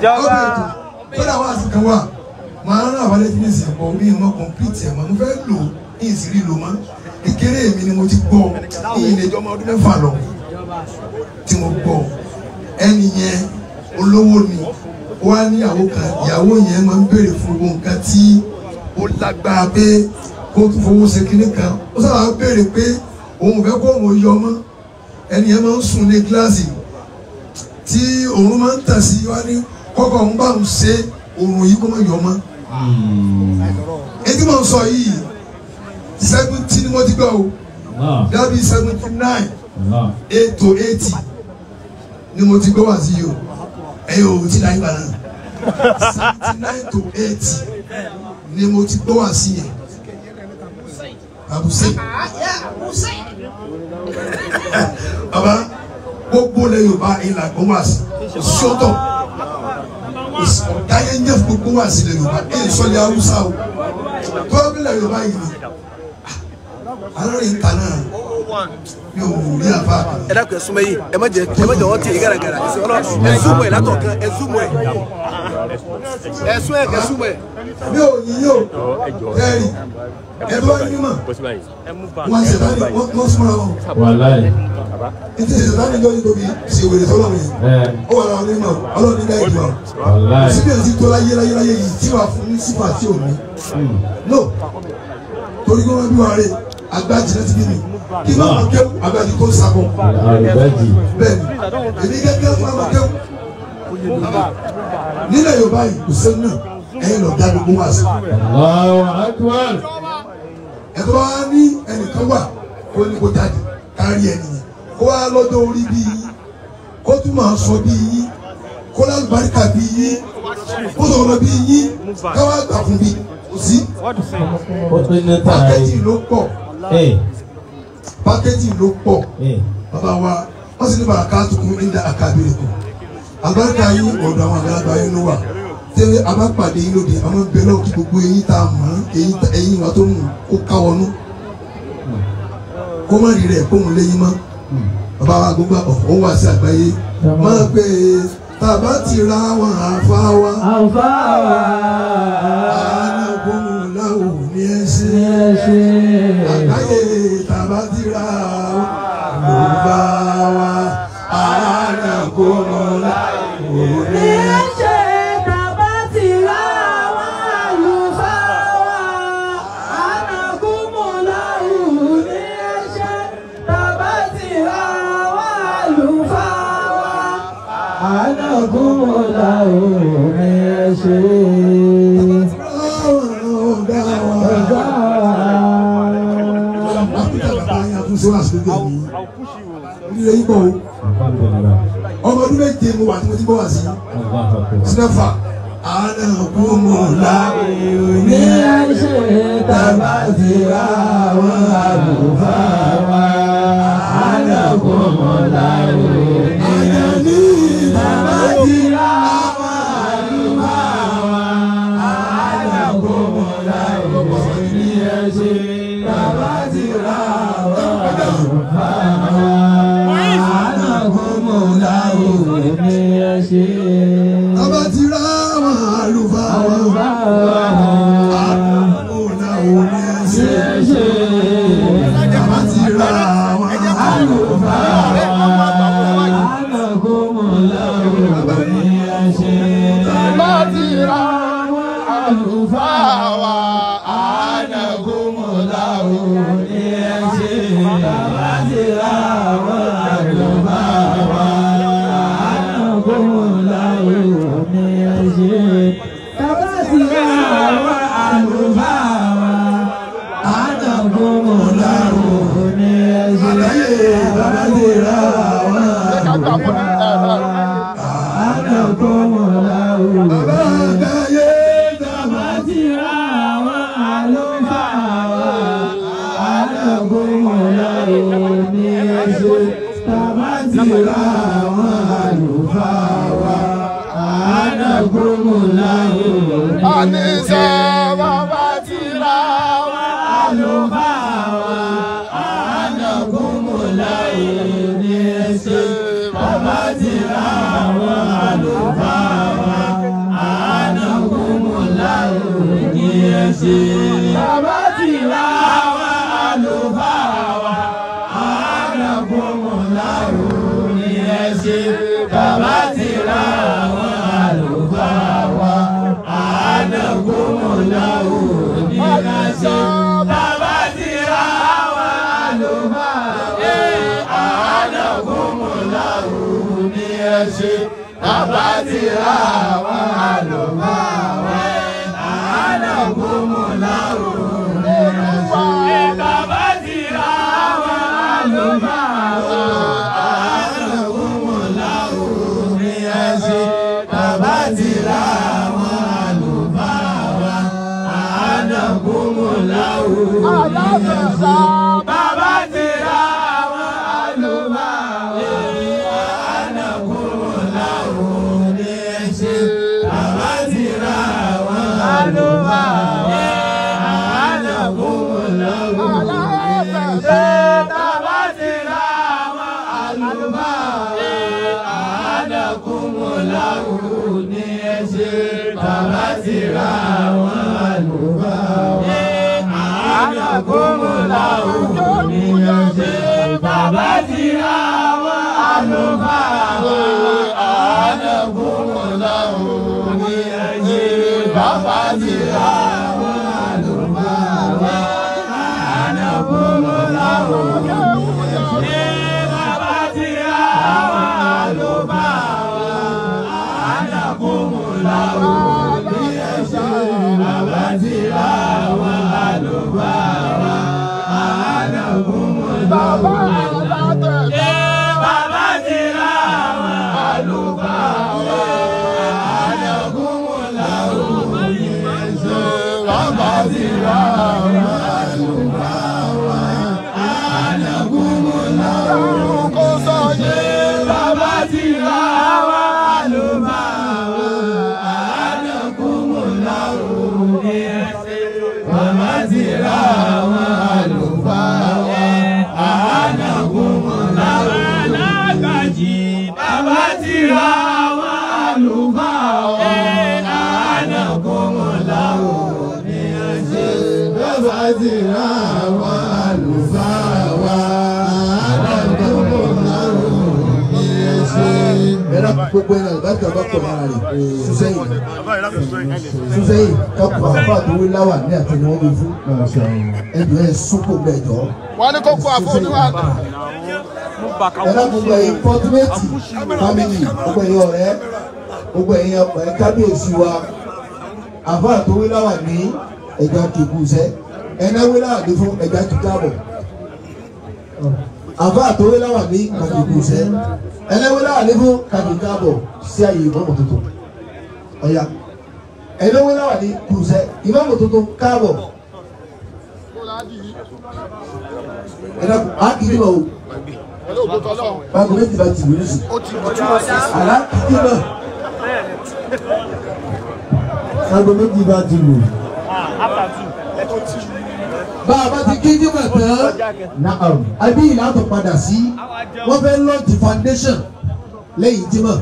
Jọba. Kódà wá sí kan wà. Màá rán àwọn ẹlẹ́tí ní ìsìnkú mi ìmọ̀ kọ̀m̀pìtì ẹ̀ mọ̀ mo fẹ́ lò ní ìsìrí lò mọ́. Kékeré mi ni mo ti gbọ́ ní ìlẹ̀jọ́ ọmọ ọdún mẹ́fà lọ tí mo gbọ́. Ẹni yẹn olówó ni wá níyàwó kan ìyàwó yẹn máa ń béèrè fún gbogbo nǹkan tí ó lágbára pé kó tún fowó ṣe kinní kan. Ó sábà béèrè pé òun fẹ́ kó òun yọ ọmọ. Ẹni yẹn máa ń sùn ní kíláàsì tí òun máa ń tà sí wá ní kọ́kọ́ òun bá òun ṣe òun yìí kó má yọ ọmọ. Ètí mo ń sọ yìí 70 ni mo ti gbọ́ o dábì 79 8 to 80 ni mo ti gbọ́ wá sí yìí o ẹ̀yìn o ti dá yín bá náà 79 to 80 ni mo ti gbọ́ wá sí yẹn àbùsẹ̀ baba gbogbo lẹ Yorùbá ìlà gbọ́ wá sí sọ́tọ̀ dáyé ń jẹ́ gbogbo wá sí lẹ Yorùbá èyí sọ́lẹ̀ Haúsá o gbogbo lẹ Yorùbá yìí ni alárìn ta náà yóò rí àbá. Ẹ dákun ẹ súnmọ́ yìí ẹ má jẹ wọ́n tì í gàràgàrà ẹ súnmọ́ ẹ látọ̀ kan ẹ súnmọ́ ẹ súnmọ́ ẹ. Mi ò yí yóò kẹ́rì ẹ bá yín mọ̀ wọ́n ṣe bá ní wọ́n súnmọ́ wọn. Wàláì. Ètò ìṣẹ̀dá ní lórí tóbi ṣe wèrè sọ́lọ́ mi. Ó wà láwọn onímọ̀ ọlọ́run nígbà ìgbà. Wàláì. Síbí èsì tó láyé yìí tí wàá fún ní sífà tí ò ní. No torí kí wọ́n bí wọn rè agbájí láti bí mi kí wọ́n máa kéwù agbájí tó sábọ̀. Àgbájì. Bẹ́ẹ̀ni èmi gẹ́gẹ́ fún àwọn kéwù. Nílẹ̀ Yorùbá yìí kò sẹ́nu náà ẹ̀yin lọ dá gbogbo wá sí. Allahu Akbar. Ẹ̀tọ́ wa ní ẹnìkan wà kó ní kó jáde kárí ẹnìyẹn kó wá lọ́jọ́ orí bí yín kó tún máa sọ bí yín kó lálùbáríkà bí yín kó sọ̀rọ̀ bí yín káwá gbà fún bí kò sí. Pákéjì ló pọ̀ pákéjì ló pọ̀ bàbá wa wọ́n sì ní bàrà káàtó kún ní àkàbìrì kù àgbàríkà yín ọ̀dọ̀ àwọn àgbàlagbà yín ló wà tẹ́lẹ̀ abápàdé yín lóde àwọn bẹ́ẹ̀ náà kí gbogbo eyín tá a mọ̀ eyín wa tó mú kó káwọnú kó má rí rẹ̀ kó mú léyìn mọ́ bàbá wa gbogbo ọ̀hún wà sí àgbáyé máa pé tàbá ti ra wọn àfa wa àánàkùnmù láwù ní ẹsẹ̀ àgbáyé tàbá ti ra wọn àlùfà wa àánàkùnmù láwù ní ẹsẹ̀. Ọmọ ọdún méje mo wà tí mo ti bọ́ wá sí sinẹ́fà ànàkùnmọ̀lá ní ẹ̀ṣẹ̀ tàbá ti ra àwọn àlùfáà wa ànàkùnmọ̀lá ní ẹ̀ṣẹ̀ tàbá ti ra àwọn àlùfáà wa ànàkùnmọ̀lá ní ẹ̀ṣẹ̀ tàbá ti ra àwọn àlùfáà wa. Tàbá ti ra àwọn àlùfáà wa àmúna òní ẹsẹ̀. Tàbá ti ra àwọn àlùfáà wa ànàkùnmọ̀lá òní ẹsẹ̀. Tàbá ti ra àwọn àlùfáà wa ànàkùnmọ̀lá òní ẹsẹ̀. Tàbá ti ra àwọn àlùfáà wa. Anisa bàbá ti ra wa àlùfáà wa ànàkùnmọ̀lá ní ẹsẹ̀ bàbá ti ra àwọn àlùfáà wa. Anakumullahu ní ẹ ṣé. Bàbá ti ra àwọn àlùfáà wa. Anakumullahu ní ẹ ṣé. Bàbá ti ra àwọn àlùfáà wa. Anakumullahu ní ẹ ṣé. Bàbá ti ra àwọn àlùfáà wa. Anakumullahu ní ẹ ṣé. Bàbá ti ra àwọn àlùfáà wa. Anakumullahu ní ẹ ṣé. Bàbá ti ra àwọn àlùfáà wa. Anakumullahu ní ẹ ṣé. Bàbá ti ra àwọn àlùfáà wa. Anakumullahu ní ẹ ṣé. Bàbá ti ra àwọn àlùfáà wa. Anakumullahu ní ẹ ṣé. Bàbá ti ra àwọn àlùfáà wa. Anakumullahu ní ẹ ṣé. Bàbá ti ra àwọn àlùfáà wa. Anakumullahu ní ẹ ṣé. Bàbá ti ra àwọn àlùfáà wa. Anakumullahu ní ẹ ṣé. Bàbá ti ra àwọn àlùfáà wa. Anakumullahu ní ẹ ṣé. Bàbá ti ra àwọn àlùfáà wa. Anakumullahu ní ẹ ṣé. Bàbá ti ra àwọn àlùfáà wa. Anakumullahu ní ẹ ṣé. Bàbá ti ra àwọn àlùfáà wa. Anakumullahu ní ẹ ṣé. Bàbá ti ra àwọn àlùfáà wa. Anakumullahu ní ẹ ṣé. Bàbá ti ra àwọn àlùfáà wa. Anakumullahu kò sọ yé. Bàbá ti ra àwọn àlùfáà wa. Anakumullahu ní ẹ ṣé. Bàbá ti ra àwọn àlùfáà wa. Anakumullahu alágbàjì. Bàbá ti ra àwọn àlùfáà wa. Anakumullahu ní ẹ ṣé. Bàbá ti ra àwọn àlùfáà wa. Anakumullahu ní ẹ ṣé. Ẹ̀rọ gbogbo ẹ̀rọ ìbáṣepọ̀ bá pọ̀ lára rẹ̀ Sùsẹ́yìn kápò àfọ àtòwé láwà ní àtẹnuwọ́ bí fún ẹ̀dùn ẹ̀ súnkò mẹ́jọ. wọ́n ní kókó àfọwọ́níwá. Ẹ̀rọ gbogbo ẹ̀yin fọ́túmẹ́tì fámìlì gbogbo ẹ̀yin ọ̀rẹ́ gbogbo ẹ̀yin ọ̀pẹ̀ kábíyèsí wa àfọ àtòwé láwà ní ẹ̀já kìkúsẹ́ ẹ̀náwé láwà ní fún ẹ̀já kìkábọ̀ àfọ àtòwé láwà ní kàkìkúsẹ́ ẹ̀náwé láwà ní fún kàkìkábọ̀ sí àyè ìmọ̀mọ̀ tuntun ọ̀ya ẹ̀náwé láwà ní kùsẹ́ ìmọ̀mọ̀ tuntun káàbọ̀ ẹ̀dá àkìdí mọ̀ o báwo méjì bá ti wúlò sí àlá kìdí mọ̀ báwo méjì bá ti wù. Bá a bá ti kí jímọ̀ tán àbí ìlànà padà sí wọ́n fẹ́ lọ́ọ̀tì foundation lẹ́yìn jímọ̀.